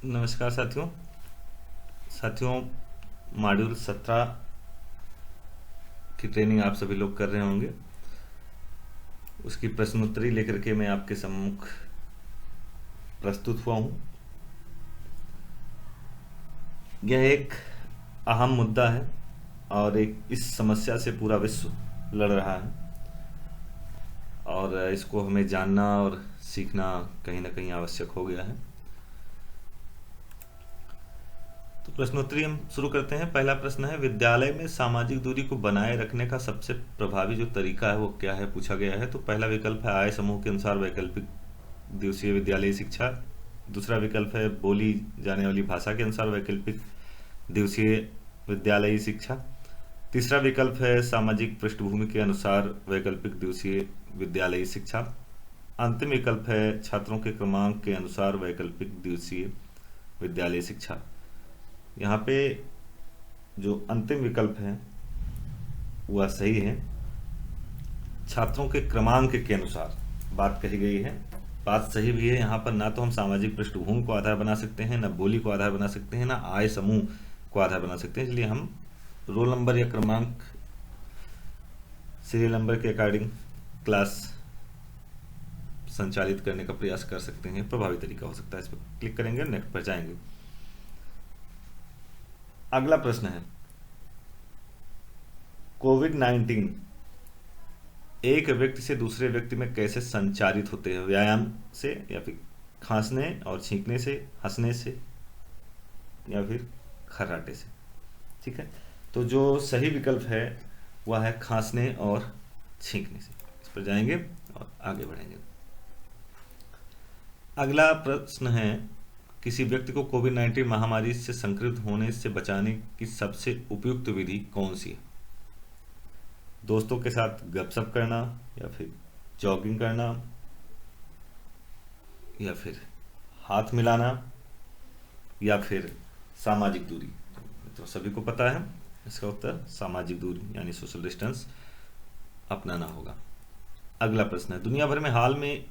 नमस्कार साथियों। साथियों, मॉड्यूल 17 की ट्रेनिंग आप सभी लोग कर रहे होंगे। उसकी प्रश्नोत्तरी लेकर के मैं आपके सम्मुख प्रस्तुत हुआ हूँ। यह एक अहम मुद्दा है और इस समस्या से पूरा विश्व लड़ रहा है और इसको हमें जानना और सीखना कहीं ना कहीं आवश्यक हो गया है। तो प्रश्नोत्तरी हम शुरू करते हैं। पहला प्रश्न है, विद्यालय में सामाजिक दूरी को बनाए रखने का सबसे प्रभावी जो तरीका है वो क्या है, पूछा गया है। तो पहला विकल्प है आय समूह के अनुसार वैकल्पिक दिवसीय विद्यालयी शिक्षा। दूसरा विकल्प है बोली जाने वाली भाषा के अनुसार वैकल्पिक दिवसीय विद्यालयी शिक्षा। तीसरा विकल्प है सामाजिक पृष्ठभूमि के अनुसार वैकल्पिक दिवसीय विद्यालयी शिक्षा। अंतिम विकल्प है छात्रों के क्रमांक के अनुसार वैकल्पिक दिवसीय विद्यालयी शिक्षा। यहाँ पे जो अंतिम विकल्प है वह सही है। छात्रों के क्रमांक के अनुसार बात कही गई है। बात सही भी है। यहाँ पर ना तो हम सामाजिक पृष्ठभूमि को आधार बना सकते हैं, ना बोली को आधार बना सकते हैं, ना आय समूह को आधार बना सकते हैं। इसलिए हम रोल नंबर या क्रमांक सीरियल नंबर के अकॉर्डिंग क्लास संचालित करने का प्रयास कर सकते हैं। प्रभावी तरीका हो सकता है। इस पर क्लिक करेंगे, नेक्स्ट पर जाएंगे। अगला प्रश्न है, कोविड-19 एक व्यक्ति से दूसरे व्यक्ति में कैसे संचारित होते हैं? व्यायाम से, या फिर खांसने और छींकने से, हंसने से, या फिर खर्राटे से। ठीक है, तो जो सही विकल्प है वह है खांसने और छींकने से। इस पर जाएंगे और आगे बढ़ेंगे। अगला प्रश्न है, किसी व्यक्ति को कोविड-19 महामारी से संक्रमित होने से बचाने की सबसे उपयुक्त विधि कौन सी है? दोस्तों के साथ गपशप करना, या फिर जॉगिंग करना, या फिर हाथ मिलाना, या फिर सामाजिक दूरी। तो सभी को पता है इसका उत्तर सामाजिक दूरी यानी सोशल डिस्टेंस अपनाना होगा। अगला प्रश्न है, दुनिया भर में हाल में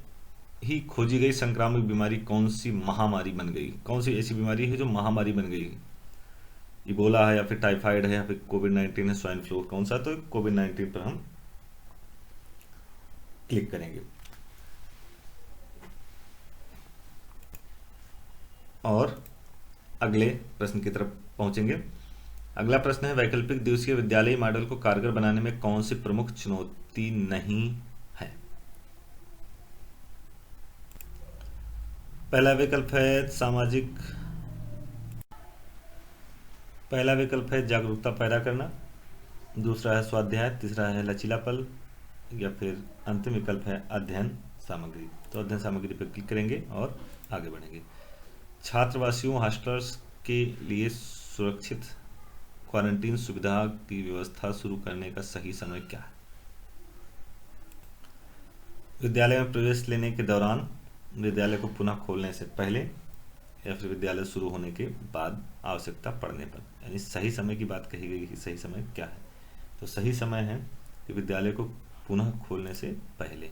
ही खोजी गई संक्रामक बीमारी कौन सी महामारी बन गई? कौन सी ऐसी बीमारी है जो महामारी बन गई? इबोला है, या फिर टाइफाइड है, या फिर कोविड-19 है, स्वाइन फ्लू, कौन सा? तो कोविड-19 पर हम क्लिक करेंगे और अगले प्रश्न की तरफ पहुंचेंगे। अगला प्रश्न है, वैकल्पिक दिवसीय विद्यालयी मॉडल को कारगर बनाने में कौन सी प्रमुख चुनौती नहीं है? पहला विकल्प है जागरूकता पैदा करना। दूसरा है स्वाध्याय। तीसरा है लचीलापन, या फिर अंतिम विकल्प है अध्ययन सामग्री। तो अध्ययन सामग्री पर क्लिक करेंगे और आगे बढ़ेंगे। छात्रवासियों हॉस्टलर्स के लिए सुरक्षित क्वारंटीन सुविधा की व्यवस्था शुरू करने का सही समय क्या है? विद्यालय में प्रवेश लेने के दौरान, विद्यालय को पुनः खोलने से पहले, या फिर विद्यालय शुरू होने के बाद आवश्यकता पड़ने पर। यानी सही समय की बात कही गई कि सही समय क्या है। तो सही समय है कि विद्यालय को पुनः खोलने से पहले।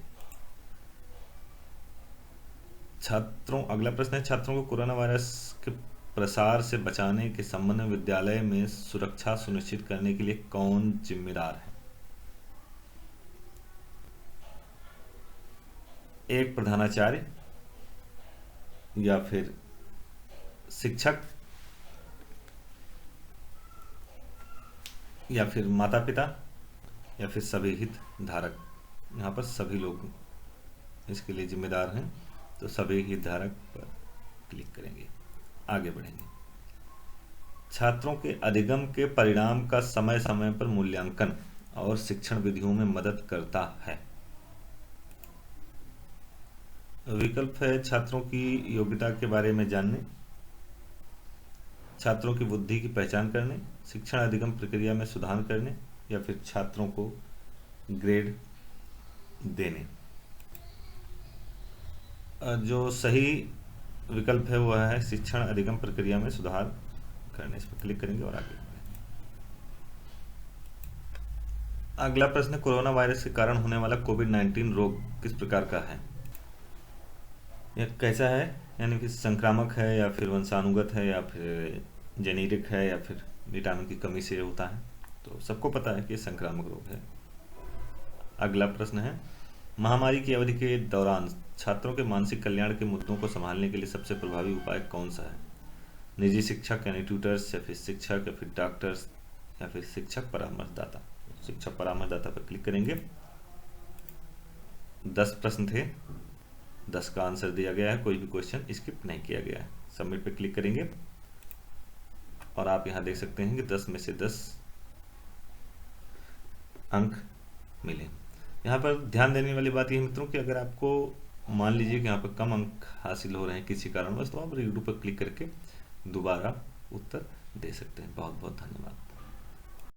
अगला प्रश्न है, छात्रों को कोरोना वायरस के प्रसार से बचाने के संबंध में विद्यालय में सुरक्षा सुनिश्चित करने के लिए कौन जिम्मेदार है? एक प्रधानाचार्य, या फिर शिक्षक, या फिर माता पिता, या फिर सभी हितधारक। यहाँ पर सभी लोग इसके लिए जिम्मेदार हैं। तो सभी हितधारक पर क्लिक करेंगे, आगे बढ़ेंगे। छात्रों के अधिगम के परिणाम का समय समय पर मूल्यांकन और शिक्षण विधियों में मदद करता है। विकल्प है छात्रों की योग्यता के बारे में जानने, छात्रों की बुद्धि की पहचान करने, शिक्षण अधिगम प्रक्रिया में सुधार करने, या फिर छात्रों को ग्रेड देने। जो सही विकल्प है वह है शिक्षण अधिगम प्रक्रिया में सुधार करने। इस पर क्लिक करेंगे और आगे। अगला प्रश्न, कोरोना वायरस के कारण होने वाला कोविड-19 रोग किस प्रकार का है? यह कैसा है, यानी कि संक्रामक है या फिर वंशानुगत है या फिर जेनेरिक है या फिर विटामिन की कमी से होता है। तो सबको पता है कि ये संक्रामक रोग है। अगला प्रश्न है, महामारी की अवधि के दौरान छात्रों के मानसिक कल्याण के मुद्दों को संभालने के लिए सबसे प्रभावी उपाय कौन सा है? निजी शिक्षक यानी ट्यूटर्स, या फिर शिक्षक, या फिर डॉक्टर्स, या फिर शिक्षक परामर्शदाता। शिक्षक परामर्शदाता पर क्लिक करेंगे। 10 प्रश्न थे, 10 का आंसर दिया गया है, कोई भी क्वेश्चन स्किप नहीं किया गया है। सबमिट पे क्लिक करेंगे और आप यहाँ देख सकते हैं कि 10 में से 10 अंक मिले। यहाँ पर ध्यान देने वाली बात यह मित्रों कि अगर आपको मान लीजिए कि यहाँ पर कम अंक हासिल हो रहे हैं किसी कारणवश, तो आप रीडू पर क्लिक करके दोबारा उत्तर दे सकते हैं। बहुत बहुत धन्यवाद।